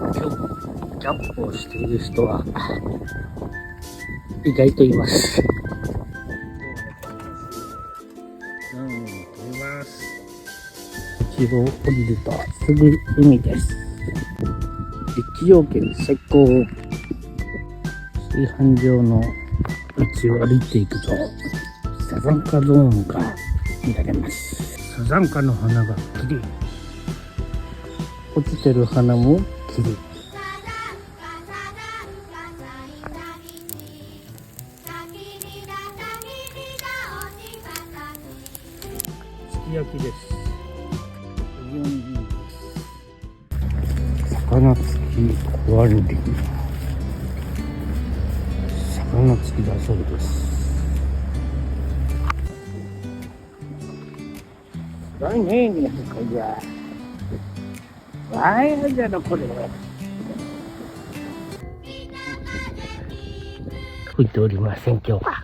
今日キャンプをしている人は意外といます。撮ります。一度降りるとすぐ海です。立地条件最高。炊飯場の道を歩いていくとサザンカゾーンが見られます。サザンカの花がきれい。落ちてる花もきれい。すき焼きです。魚付き小アルビ魚付きだそうです。来年にこりゃ来年じゃなこれは吹いておりません今日は。